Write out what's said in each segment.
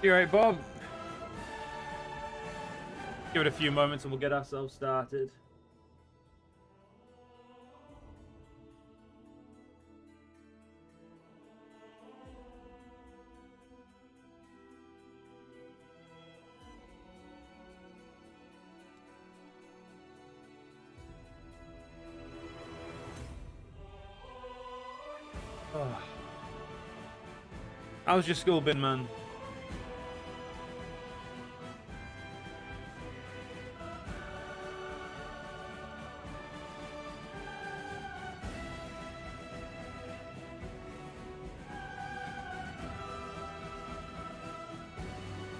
You alright, Bob? Give it a few moments and we'll get ourselves started. Oh. How's your school been, man?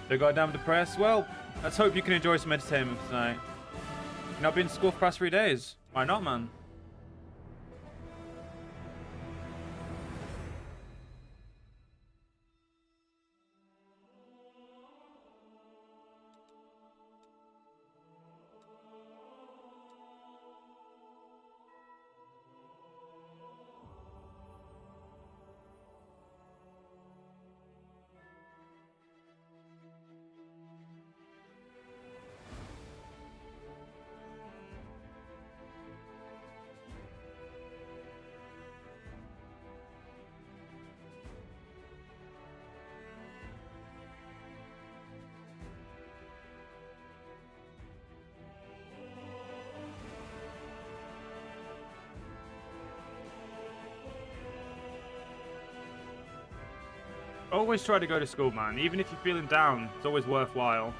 So goddamn depressed? Well, let's hope you can enjoy some entertainment tonight. You've not been to school for the past 3 days. Why not, man? Always try to go to school, man. Even if you're feeling down, it's always worthwhile.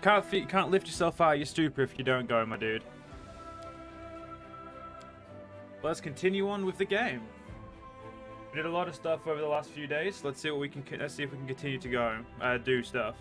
Can't lift yourself out of your stupor if you don't go, my dude. Let's continue on with the game. We did a lot of stuff over the last few days. Let's see what we can. Let's see if we can continue to go do stuff.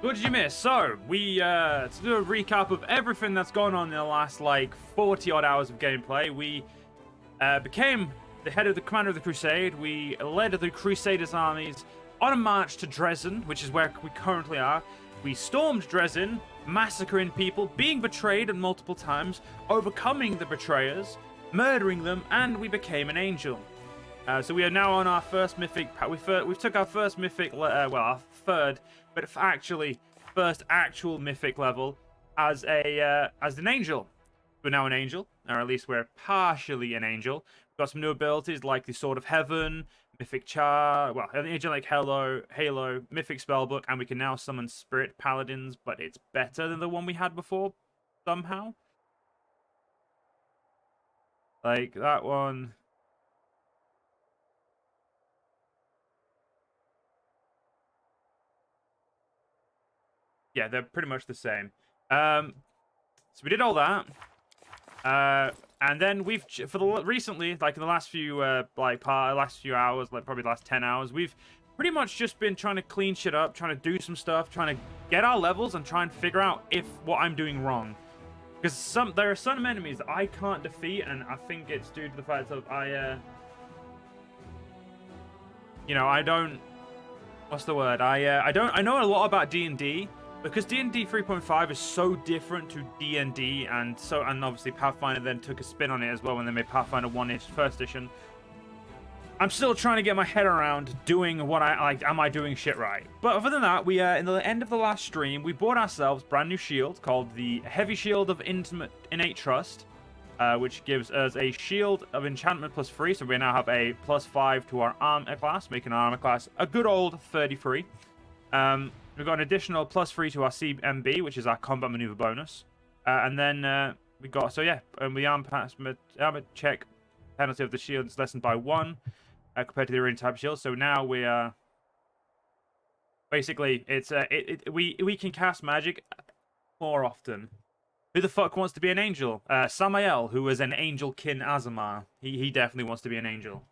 What did you miss? So, to do a recap of everything that's gone on in the last, 40 odd hours of gameplay, we became the head of the commander of the crusade. We led the Crusaders armies on a march to Dresden, which is where we currently are. We stormed Dresden, massacring people, being betrayed multiple times, overcoming the betrayers, murdering them, and we became an angel. So we are now on our first mythic. We took our first mythic, our third, but actually first actual mythic level as an angel. We're now an angel, or at least we're partially an angel. We've got some new abilities like the Sword of Heaven, Mythic Char, Angelic Halo, Mythic Spellbook, and we can now summon Spirit Paladins, but it's better than the one we had before somehow. Like that one. Yeah, they're pretty much the same. So we did all that, and then we've recently, like in the last few last few hours, like probably the last 10 hours, we've pretty much just been trying to clean shit up, trying to do some stuff, trying to get our levels, and try and figure out if what I'm doing wrong. Because there are some enemies that I can't defeat, and I think it's due to the fact that I don't. What's the word? I know a lot about D&D. Because D&D 3.5 is so different to D&D, and obviously Pathfinder then took a spin on it as well when they made Pathfinder 1 first edition. I'm still trying to get my head around doing what am I doing shit right? But other than that, we in the end of the last stream, we bought ourselves a brand new shield called the Heavy Shield of Innate Trust, which gives us a shield of enchantment +3, so we now have a +5 to our armor class, making our armor class a good old 33. We've got an additional +3 to our CMB, which is our combat maneuver bonus. And then we got, and the armor check penalty of the shield is lessened by 1 compared to the original type shield. So now we are basically we can cast magic more often. Who the fuck wants to be an angel? Samael, who is an angel kin Azamar. He definitely wants to be an angel.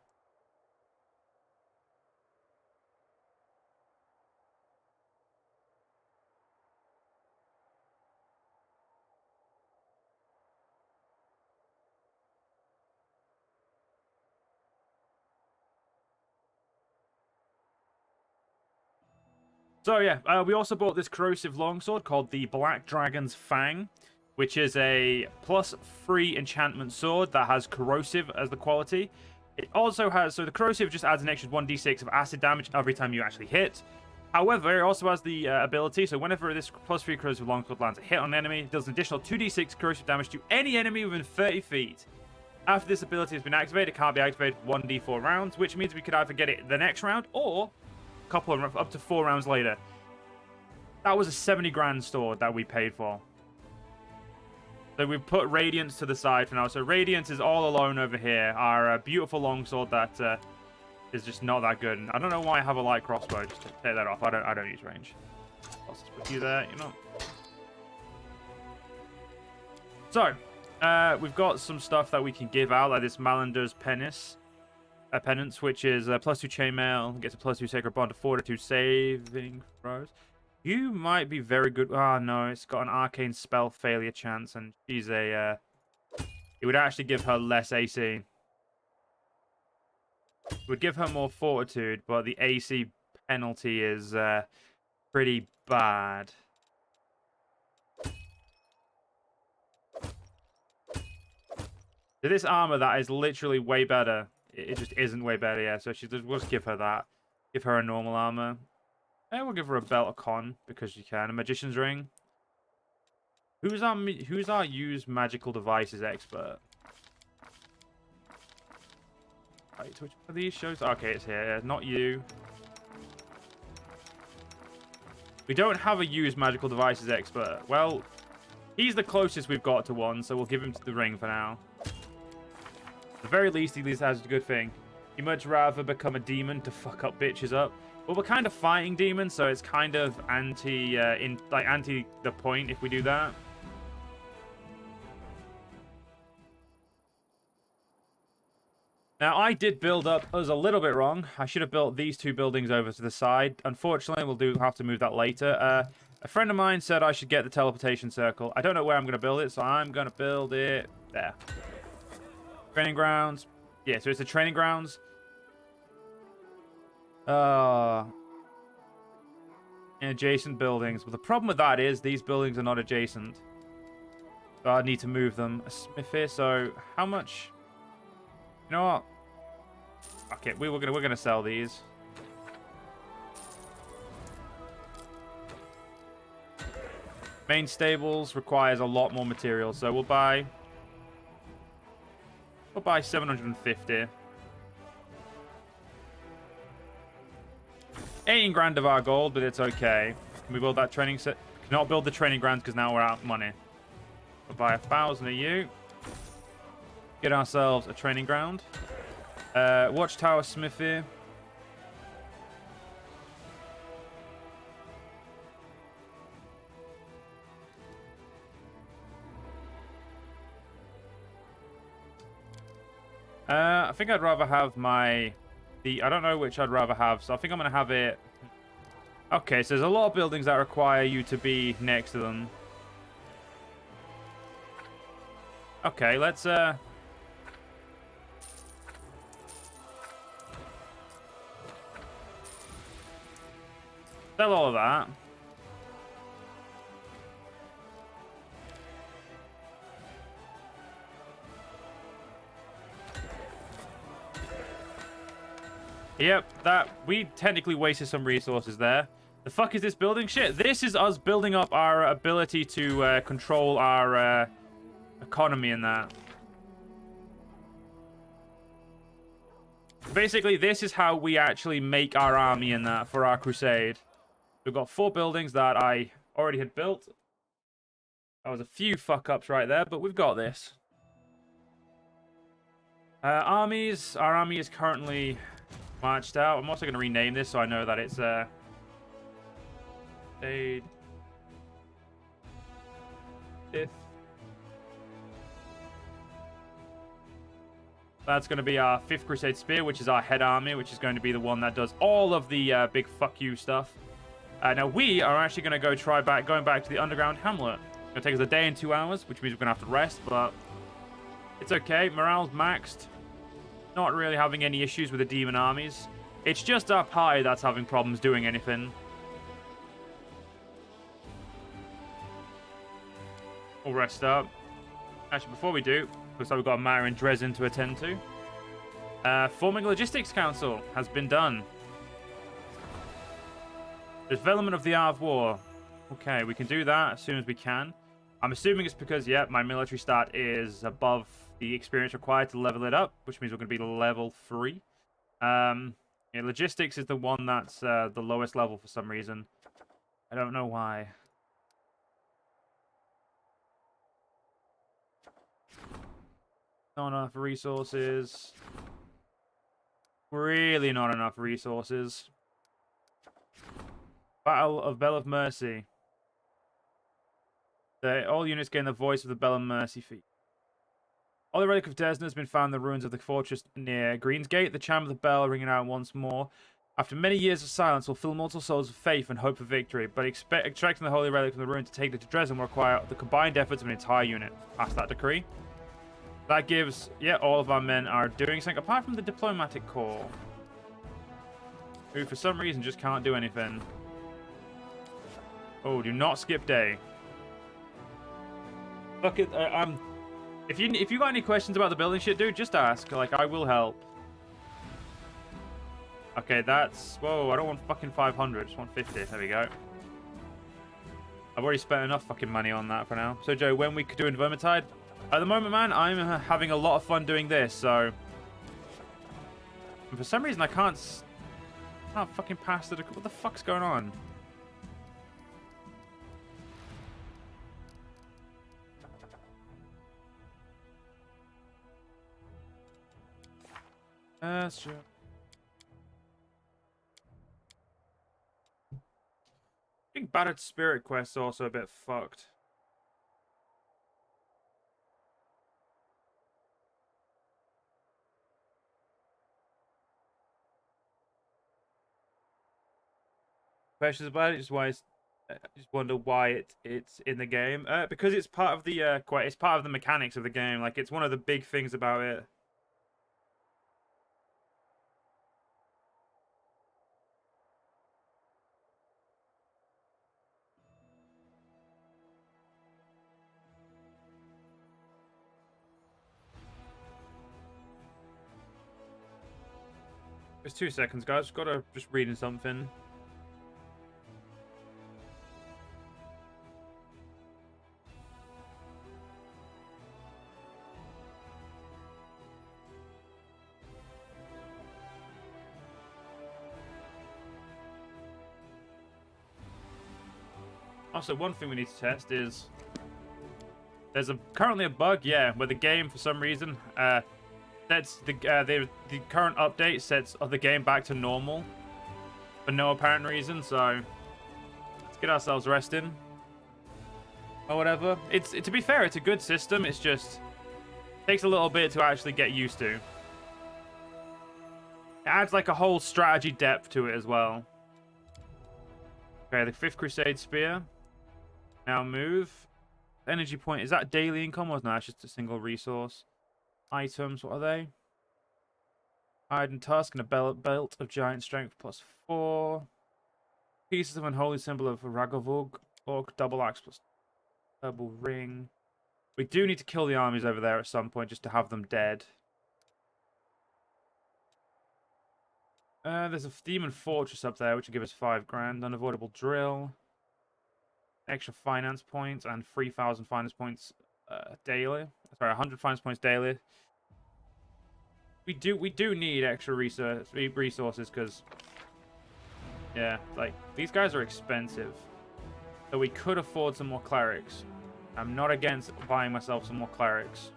So yeah, we also bought this corrosive longsword called the Black Dragon's Fang, which is a +3 enchantment sword that has corrosive as the quality. It also has, so the corrosive just adds an extra 1d6 of acid damage every time you actually hit. However, it also has the ability, so whenever this +3 corrosive longsword lands a hit on an enemy, it does an additional 2d6 corrosive damage to any enemy within 30 feet. After this ability has been activated, it can't be activated for 1d4 rounds, which means we could either get it the next round or a couple of up to 4 rounds later. That was a 70 grand sword that we paid for. So we've put Radiance to the side for now. So Radiance is all alone over here. Our beautiful longsword that is just not that good. And I don't know why I have a light crossbow. Just to take that off. I don't use range. I'll just put you there, you know. So we've got some stuff that we can give out, like this Malander's Penance, which is +2 chainmail, gets a +2 sacred bond to fortitude saving throws. You might be very good. Oh no, it's got an arcane spell failure chance, and she's a. It would actually give her less AC. It would give her more fortitude, but the AC penalty is pretty bad. So this armor that is literally way better. It just isn't way better, yeah. So we'll just give her that. Give her a normal armor. And we'll give her a belt of con because she can. A magician's ring. Who's our use magical devices expert? Right, which one of these shows? Okay, it's here. Not you. We don't have a use magical devices expert. Well, he's the closest we've got to one, so we'll give him the ring for now. At the very least, he at least has a good thing. He'd much rather become a demon to fuck up bitches up. Well, we're kind of fighting demons, so it's kind of anti the point if we do that. Now, I did build up us a little bit wrong. I should have built these 2 buildings over to the side. Unfortunately, we'll have to move that later. A friend of mine said I should get the teleportation circle. I don't know where I'm going to build it, so I'm going to build it there. Training grounds. Yeah, so it's the training grounds. In adjacent buildings. But the problem with that is these buildings are not adjacent. So I need to move them. A smith here, so how much? You know what? Okay, we're gonna sell these. Main stables requires a lot more material, so we'll buy 750. 18 grand of our gold, but it's okay. Can we build that training set? Cannot build the training grounds because now we're out of money. We'll buy 1,000 of you. Get ourselves a training ground. Watchtower smithy. I think I'd rather have I don't know which I'd rather have, so I think I'm going to have it... Okay, so there's a lot of buildings that require you to be next to them. Okay, let's... Sell all of that. Yep, we technically wasted some resources there. The fuck is this building? Shit, this is us building up our ability to control our economy in that. Basically, this is how we actually make our army in that for our crusade. We've got 4 buildings that I already had built. That was a few fuck-ups right there, but we've got this. Armies. Our army is currently... marched out. I'm also going to rename this so I know that it's Crusade 5th. That's going to be our 5th Crusade Spear, which is our head army, which is going to be the one that does all of the big fuck you stuff. Now we are actually going to going back to the underground hamlet. It's going to take us a day and 2 hours, which means we're going to have to rest, but it's okay. Morale's maxed. Not really having any issues with the demon armies. It's just our party that's having problems doing anything. We'll rest up. Actually, before we do, looks like we've got a matter in Dresden to attend to. Forming a logistics council has been done. Development of the art of war. Okay, we can do that as soon as we can. I'm assuming it's because, yeah, my military stat is above the experience required to level it up, which means we're going to be level 3. Yeah, logistics is the one that's the lowest level for some reason. I don't know why. Not enough resources. Really not enough resources. Battle of Bell of Mercy. All units gain the voice of the Bell of Mercy feat. All the relic of Desna has been found in the ruins of the fortress near Greensgate. The chime of the bell ringing out once more. After many years of silence will fill mortal souls with faith and hope for victory, but extracting the holy relic from the ruin to take it to Dresden will require the combined efforts of an entire unit. Pass that decree. That gives, yeah, all of our men are doing something, apart from the diplomatic corps, who for some reason just can't do anything. Oh, do not skip day. Look at, if you got any questions about the building shit, dude, just ask. Like, I will help. Okay, that's... Whoa, I don't want fucking 500. I just want 50. There we go. I've already spent enough fucking money on that for now. So, Joe, when we could do Vermintide? At the moment, man, I'm having a lot of fun doing this, so... And for some reason, I can't fucking pass the... What the fuck's going on? Sure. I think Battered Spirit Quest's also a bit fucked. Questions about it, I just wonder why it's in the game. Because it's part of the it's part of the mechanics of the game. Like, it's one of the big things about it. Just 2 seconds, guys. Gotta just reading something. Also, one thing we need to test is there's currently a bug, yeah, where the game for some reason sets the current update sets the game back to normal for no apparent reason. So let's get ourselves resting or whatever. To be fair, it's a good system. It's just takes a little bit to actually get used to. It adds like a whole strategy depth to it as well. Okay, the 5th Crusade Spear. Now move. Energy point. Is that daily income or no? It's just a single resource. Items. What are they? Iron Tusk and a belt of giant strength +4. Pieces of unholy symbol of Ragovog. Orc. Double axe plus double ring. We do need to kill the armies over there at some point just to have them dead. There's a demon fortress up there which will give us 5 grand. Unavoidable drill. Extra finance points and 3,000 finance points daily. Sorry, 100 finance points daily. We do need extra resources because, yeah, like these guys are expensive. So we could afford some more clerics. I'm not against buying myself some more clerics.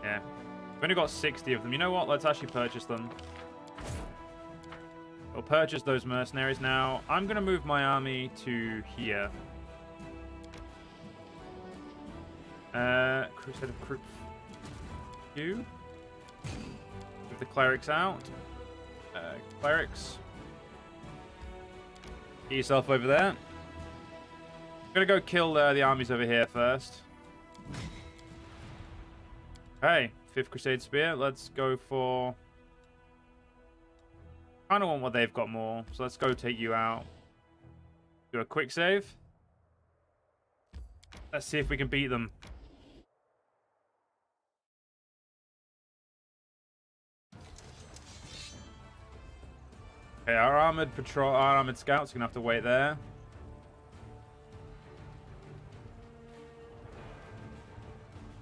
Yeah. We've only got 60 of them. You know what? Let's actually purchase them. We'll purchase those mercenaries now. I'm going to move my army to here. Crusade of Croup. You. Move the clerics out. Clerics. Get yourself over there. I'm going to go kill the armies over here first. Hey. 5th Crusade Spear. Let's go for... kind of want what they've got more. So let's go take you out. Do a quick save. Let's see if we can beat them. Okay, our armored scouts are gonna have to wait there.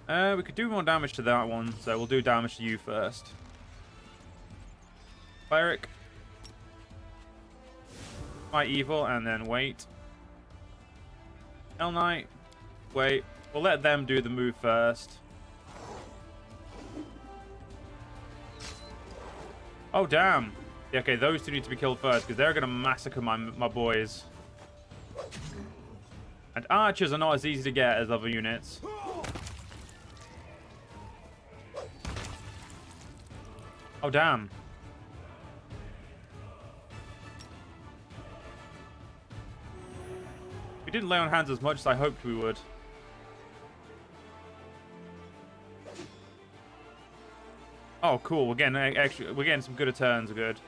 We could do more damage to that one, so we'll do damage to you first. Cleric. My evil, and then wait. Hell Knight. Wait. We'll let them do the move first. Oh, damn. Yeah, okay, those two need to be killed first, because they're going to massacre my boys. And archers are not as easy to get as other units. Oh, damn. We didn't lay on hands as much as I hoped we would. Oh, cool. We're getting some good turns. Good.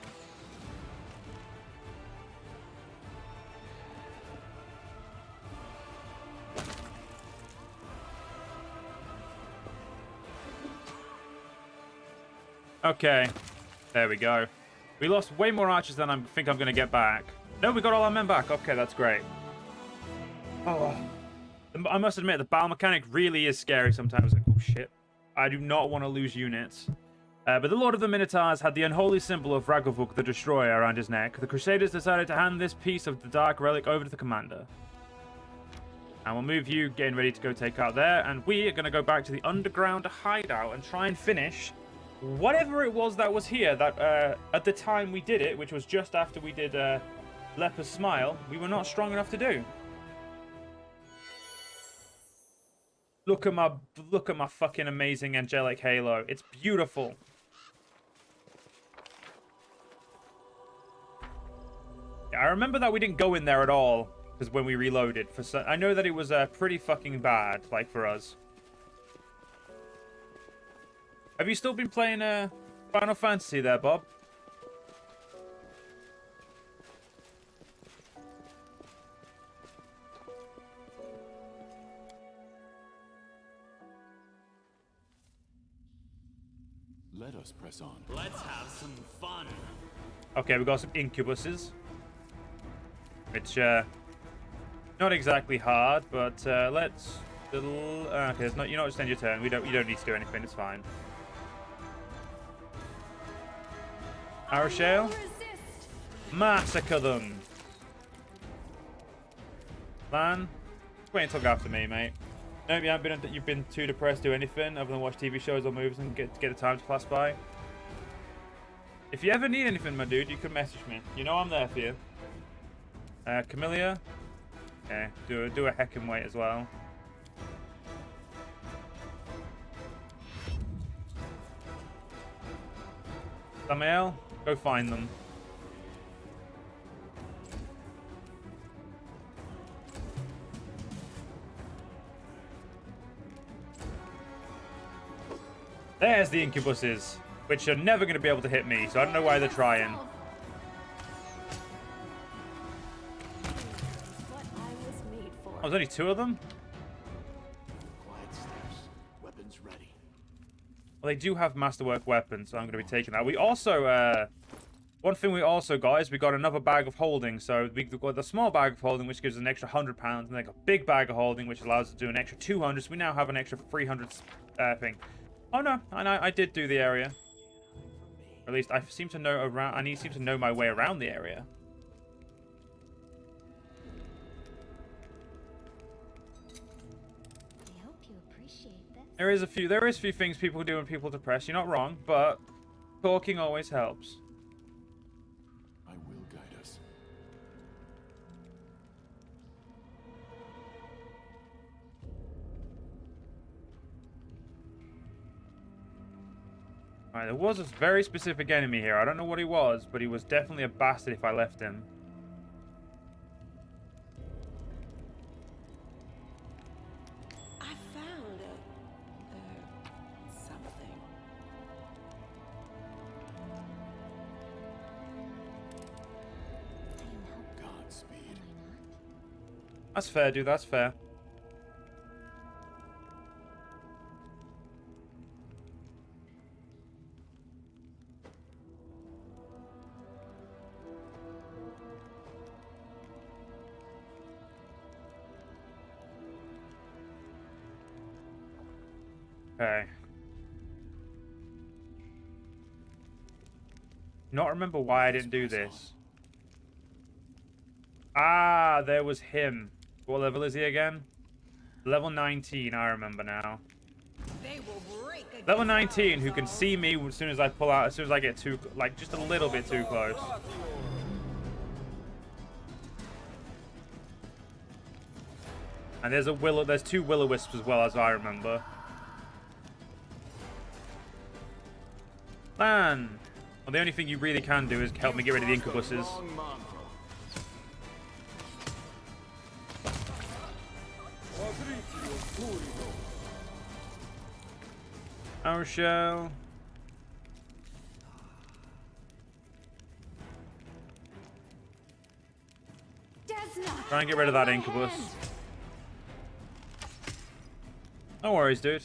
Okay. There we go. We lost way more archers than I think I'm going to get back. No, we got all our men back. Okay, that's great. Oh, I must admit, the battle mechanic really is scary sometimes. Like, oh, shit. I do not want to lose units. But the Lord of the Minotaurs had the unholy symbol of Ragovuk the Destroyer around his neck. The Crusaders decided to hand this piece of the Dark Relic over to the commander. And we'll move you, getting ready to go take out there. And we are going to go back to the underground hideout and try and finish whatever it was that was here. That at the time we did it, which was just after we did Leper's Smile, we were not strong enough to do. Look at my fucking amazing angelic halo. It's beautiful. Yeah, I remember that we didn't go in there at all because when we reloaded, I know that it was pretty fucking bad, like for us. Have you still been playing Final Fantasy there, Bob? Let us press on. Let's have some fun. Okay, we got some incubuses, which not exactly hard, but let's. Okay, it's not. You're not just end your turn. You don't need to do anything. It's fine. Arashale, massacre them. Man, wait until after me, mate. No, you've been too depressed to do anything other than watch TV shows or movies and get the time to pass by. If you ever need anything, my dude, you can message me. You know I'm there for you. Camellia. Okay, do a heckin' wait as well. Samael, go find them. There's the incubuses, which are never going to be able to hit me, so I don't know why they're trying. Oh, there's only 2 of them? Quiet steps. Weapons ready. Well, they do have masterwork weapons, so I'm going to be taking that. We also, one thing we also got is we got another bag of holding. So we got the small bag of holding, which gives us an extra £100, and then a big bag of holding, which allows us to do an extra 200. So we now have an extra 300 thing. Oh no, I did do the area. Or at least I seem to know around. I seem to know my way around the area. I hope you appreciate this. There is a few things people do when people are depressed. You're not wrong, but talking always helps. I will guide us. Alright, there was a very specific enemy here. I don't know what he was, but he was definitely a bastard if I left him. I found something. That's fair, dude. That's fair. Okay. Not remember why I didn't do this. Ah, there was him. What level is he again? Level 19, I remember now. They will break Level 19, who can see me as soon as I pull out, as soon as I get too, like, just a little bit too close. And there's two will-o-wisps as well, as I remember. Man! Well, the only thing you really can do is help me get rid of the incubuses. Our shell. Try and get rid of that incubus. No worries, dude.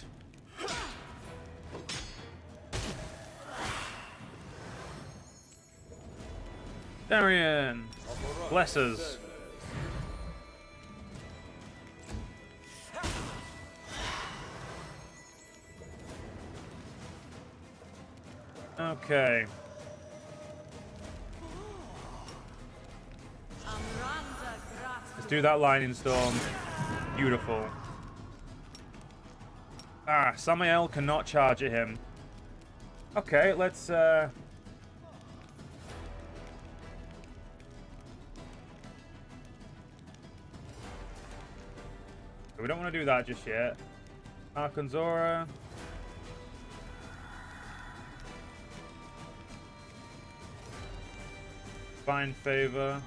Darian, bless us. Okay. Let's do that lightning storm. Beautiful. Ah, Samael cannot charge at him. Okay, let's we don't want to do that just yet. Arkanzora. Find favor.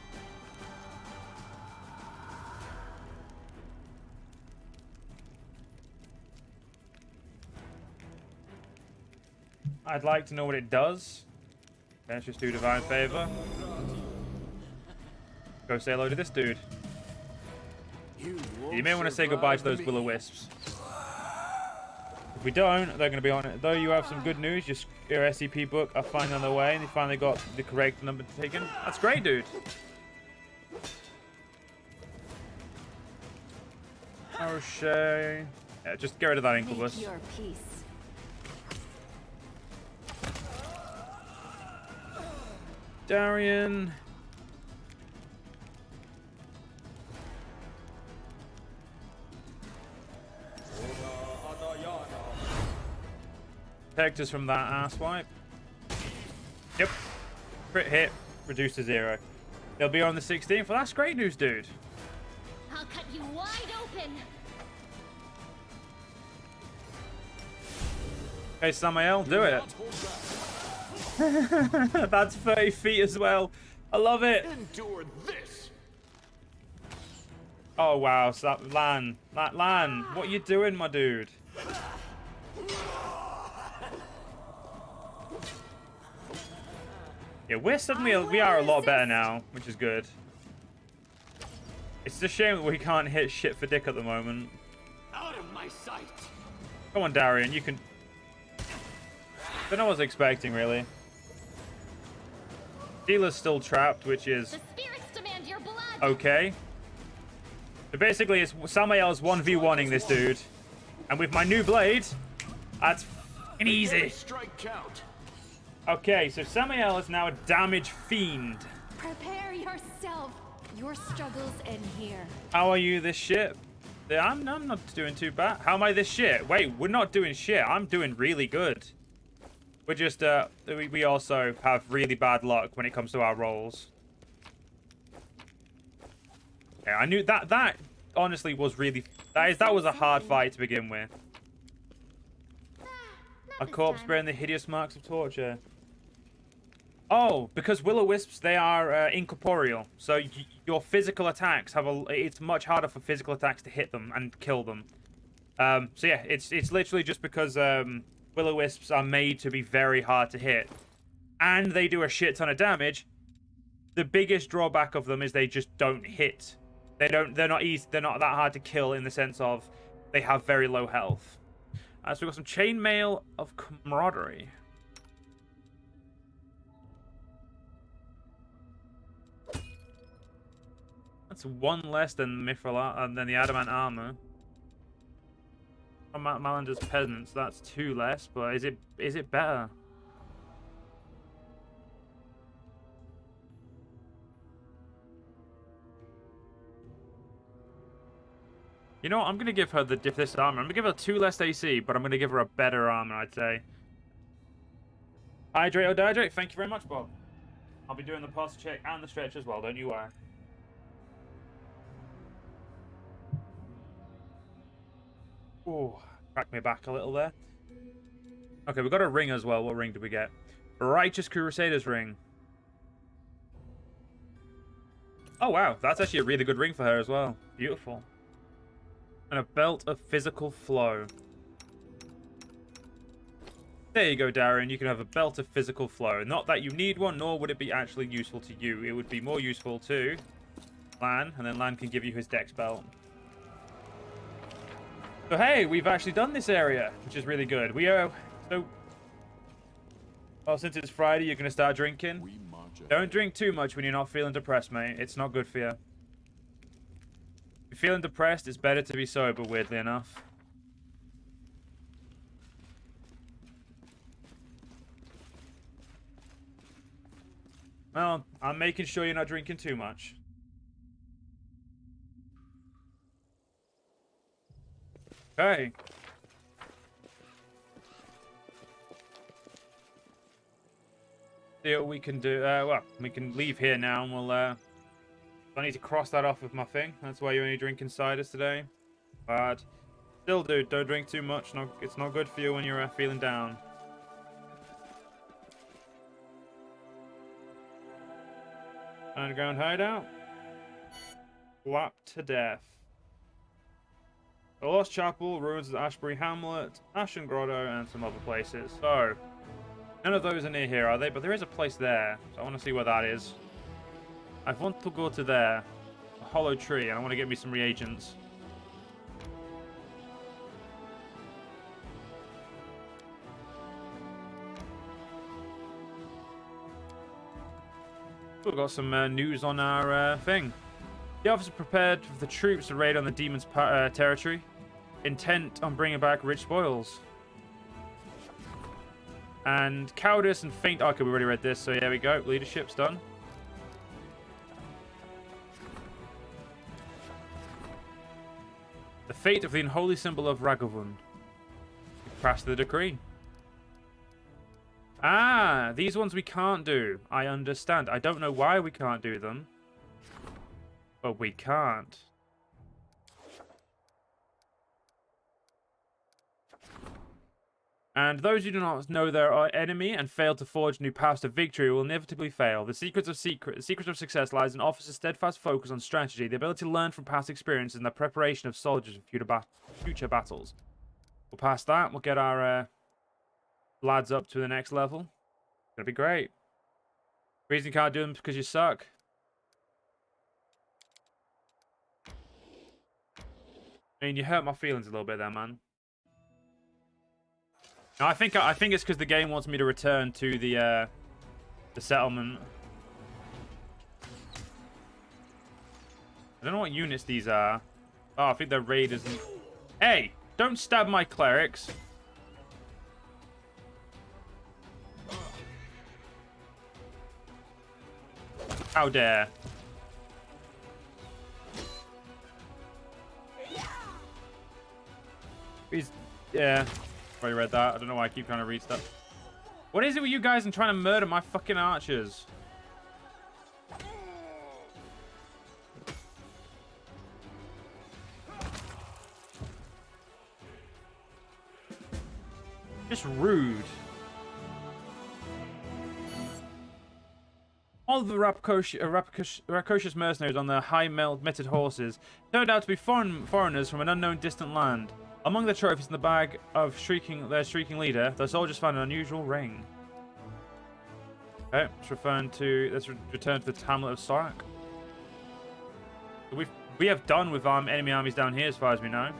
I'd like to know what it does. Let's just do divine favor. Go say hello to this dude. You may want to say goodbye to those will-o-wisps. If we don't, they're going to be on it. Though you have some good news, your SCP book are finally on the way, and they finally got the correct number taken. That's great, dude. O'Shea. Yeah, just get rid of that incubus. Make your peace. Darian. Protect us from that ass wipe. Yep. Crit hit. Reduced to 0. They'll be on the 16th. Well, that's great news, dude. I'll cut you wide open. Okay, Samael, do it. That's 30 feet as well. I love it. Endure this. Oh, wow. Lan, what are you doing, my dude? Yeah, we are a lot better now, which is good. It's a shame that we can't hit shit for dick at the moment. Out of my sight. Come on, Darian, you can... Don't know what I was expecting, really. Dealer's still trapped, which is... The spirits demand your blood. okay. So basically, it's Samael's 1v1ing this dude. And with my new blade, that's f***ing easy. Strike count. Okay, so Samael is now a damage fiend. Prepare yourself. Your struggles end here. How are you this shit? Yeah, I'm not doing too bad. How am I this shit? Wait, we're not doing shit. I'm doing really good. We're just, we also have really bad luck when it comes to our rolls. Yeah, I knew that honestly was really, that was a hard fight to begin with. A corpse bearing the hideous marks of torture. Oh, because will-o-wisps, they are incorporeal. So your physical attacks it's much harder for physical attacks to hit them and kill them. So yeah, it's literally just because will-o-wisps are made to be very hard to hit. And they do a shit ton of damage. The biggest drawback of them is they just don't hit. They're not easy. They're not that hard to kill in the sense of they have very low health. So we've got some chainmail of camaraderie. That's one less than Mithril than the adamant armor. Malander's peasants. That's two less, but is it better? You know what? I'm gonna give her this armor. I'm gonna give her 2 less AC, but I'm gonna give her a better armor, I'd say. Hydrate or dihydrate? Thank you very much, Bob. I'll be doing the posture check and the stretch as well. Don't you worry. Oh, cracked me back a little there. Okay, we got a ring as well. What ring did we get? Righteous Crusaders ring. Oh, wow. That's actually a really good ring for her as well. Beautiful. And a belt of physical flow. There you go, Darren. You can have a belt of physical flow. Not that you need one, nor would it be actually useful to you. It would be more useful to Lan, and then Lan can give you his dex belt. So hey, we've actually done this area, which is really good. Well, since it's Friday, you're gonna start drinking. Don't drink too much when you're not feeling depressed, mate. It's not good for you. If you're feeling depressed, it's better to be sober, weirdly enough. Well, I'm making sure you're not drinking too much. Okay. See what we can do. Well, we can leave here now, and we'll. I need to cross that off with my thing. That's why you're only drinking ciders today. But still, dude, don't drink too much. No, it's not good for you when you're feeling down. Underground hideout. Whapped to death. The Lost Chapel, ruins of Ashbury Hamlet, Ashen Grotto, and some other places. So, none of those are near here, are they? But there is a place there, so I want to see where that is. I want to go to there. A hollow tree, and I want to get me some reagents. We've got some news on our thing. The officer prepared for the troops to raid on the demon's territory, intent on bringing back rich spoils. And cowardice and faint. Okay, we already read this, so there we go. Leadership's done. The fate of the unholy symbol of Ragavund. Pass the decree. Ah, these ones we can't do. I understand. I don't know why we can't do them. But we can't. And those who do not know their enemy and fail to forge new paths to victory will inevitably fail. The secret of success lies in officers' steadfast focus on strategy, the ability to learn from past experiences, and the preparation of soldiers for future battles. We'll pass that. We'll get our lads up to the next level. It's gonna be great. Reason you can't do them is because you suck. I mean, you hurt my feelings a little bit there, man. No, I think it's because the game wants me to return to the settlement. I don't know what units these are. Oh, I think they're raiders. Hey, don't stab my clerics. How dare. Yeah, probably read that. I don't know why I keep trying to read stuff. What is it with you guys and trying to murder my fucking archers? Just rude. All of the rapacious mercenaries on their high-mettled horses turned out to be foreigners from an unknown distant land. Among the trophies in the bag of their shrieking leader, the soldiers found an unusual ring. Okay, let's return to the hamlet of Sorak. We have done with enemy armies down here, as far as we know.